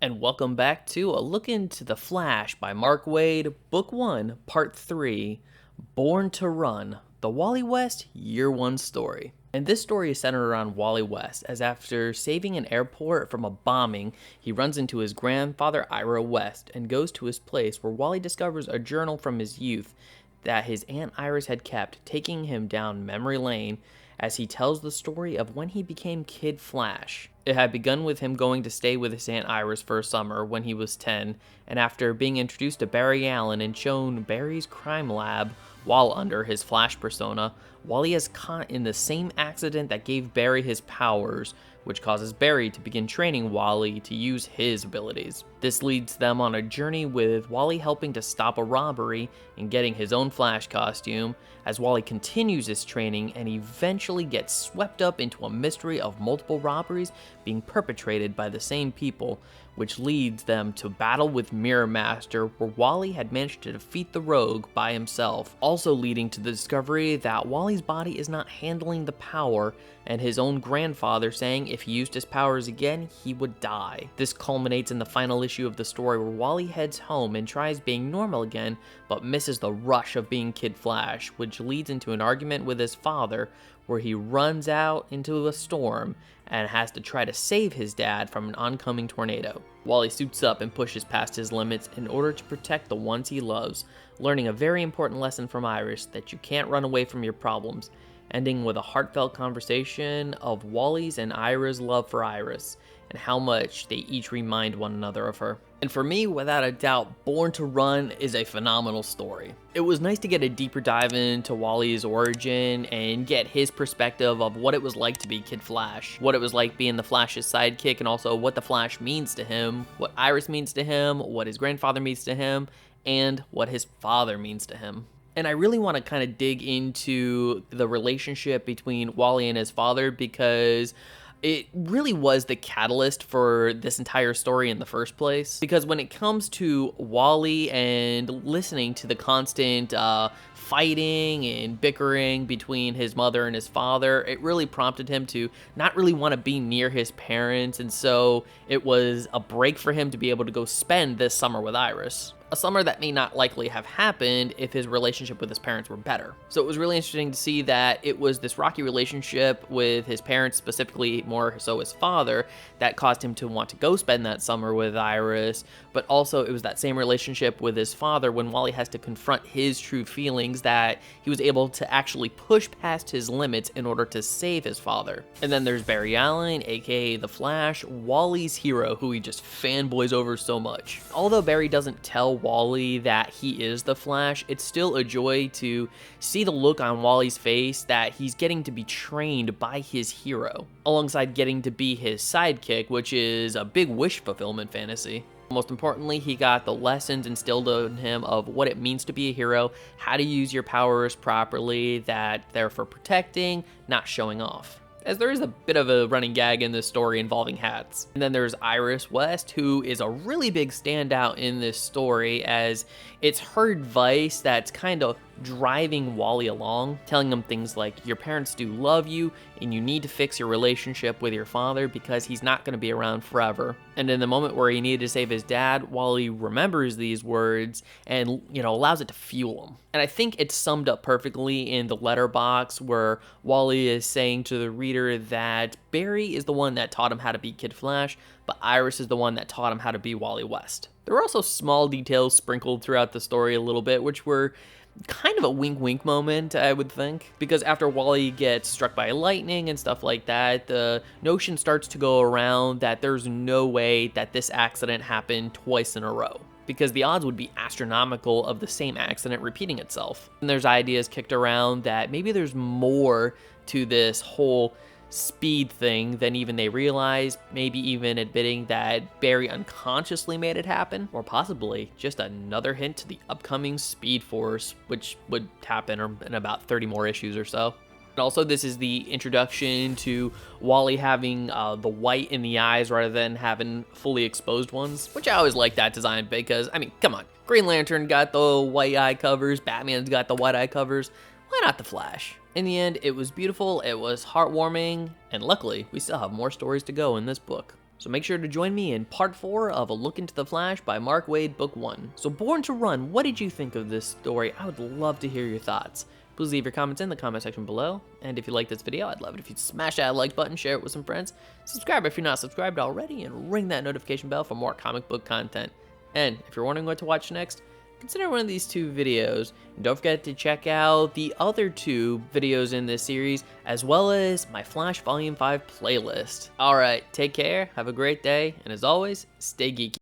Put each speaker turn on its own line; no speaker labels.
And welcome back to A Look into the Flash by Mark Waid, Book 1, Part 3, Born to Run, the Wally West Year One story. And this story is centered around Wally West, as after saving an airport from a bombing, he runs into his grandfather Ira West and goes to his place where Wally discovers a journal from his youth that his Aunt Iris had kept, taking him down memory lane as he tells the story of when he became Kid Flash. It had begun with him going to stay with his Aunt Iris for a summer when he was 10, and after being introduced to Barry Allen and shown Barry's crime lab while under his Flash persona, Wally is caught in the same accident that gave Barry his powers, which causes Barry to begin training Wally to use his abilities. This leads them on a journey with Wally helping to stop a robbery and getting his own Flash costume, as Wally continues his training and eventually gets swept up into a mystery of multiple robberies being perpetrated by the same people, which leads them to battle with Mirror Master, where Wally had managed to defeat the Rogue by himself, also leading to the discovery that Wally's body is not handling the power, and his own grandfather saying if he used his powers again, he would die. This culminates in the final issue of the story where Wally heads home and tries being normal again, but misses the rush of being Kid Flash, which leads into an argument with his father, where he runs out into a storm and has to try to save his dad from an oncoming tornado. Wally suits up and pushes past his limits in order to protect the ones he loves, learning a very important lesson from Iris that you can't run away from your problems, ending with a heartfelt conversation of Wally's and Ira's love for Iris, and how much they each remind one another of her. And for me, without a doubt, Born to Run is a phenomenal story. It was nice to get a deeper dive into Wally's origin and get his perspective of what it was like to be Kid Flash, what it was like being the Flash's sidekick, and also what the Flash means to him, what Iris means to him, what his grandfather means to him, and what his father means to him. And I really want to kind of dig into the relationship between Wally and his father, because it really was the catalyst for this entire story in the first place. Because when it comes to Wally and listening to the constant fighting and bickering between his mother and his father, it really prompted him to not really want to be near his parents, and so it was a break for him to be able to go spend this summer with Iris. A summer that may not likely have happened if his relationship with his parents were better. So it was really interesting to see that it was this rocky relationship with his parents, specifically more so his father, that caused him to want to go spend that summer with Iris, but also it was that same relationship with his father when Wally has to confront his true feelings that he was able to actually push past his limits in order to save his father. And then there's Barry Allen, aka The Flash, Wally's hero, who he just fanboys over so much. Although Barry doesn't tell Wally that he is the Flash, it's still a joy to see the look on Wally's face that he's getting to be trained by his hero, alongside getting to be his sidekick, which is a big wish fulfillment fantasy. Most importantly, he got the lessons instilled in him of what it means to be a hero, how to use your powers properly, that they're for protecting, not showing off, as there is a bit of a running gag in this story involving hats. And then there's Iris West, who is a really big standout in this story, as it's her advice that's kind of driving Wally along, telling him things like, your parents do love you, and you need to fix your relationship with your father because he's not going to be around forever. And in the moment where he needed to save his dad, Wally remembers these words and, allows it to fuel him. And I think it's summed up perfectly in the letterbox, where Wally is saying to the reader that Barry is the one that taught him how to be Kid Flash, but Iris is the one that taught him how to be Wally West. There were also small details sprinkled throughout the story a little bit, which were kind of a wink-wink moment, I would think, because after Wally gets struck by lightning and stuff like that, the notion starts to go around that there's no way that this accident happened twice in a row, because the odds would be astronomical of the same accident repeating itself. And there's ideas kicked around that maybe there's more to this whole speed thing than even they realize, maybe even admitting that Barry unconsciously made it happen, or possibly just another hint to the upcoming Speed Force, which would happen in about 30 more issues or so. And also, this is the introduction to Wally having the white in the eyes rather than having fully exposed ones, which I always like that design, because, come on, Green Lantern got the white eye covers, Batman's got the white eye covers, why not the Flash? In the end, it was beautiful, it was heartwarming, and luckily, we still have more stories to go in this book. So make sure to join me in part 4 of A Look into the Flash by Mark Waid, Book 1. So Born to Run, what did you think of this story? I would love to hear your thoughts. Please leave your comments in the comment section below. And if you like this video, I'd love it if you'd smash that like button, share it with some friends, subscribe if you're not subscribed already, and ring that notification bell for more comic book content. And if you're wondering what to watch next, consider one of these 2 videos. And don't forget to check out the other 2 videos in this series, as well as my Flash Volume 5 playlist. Alright, take care, have a great day, and as always, stay geeky.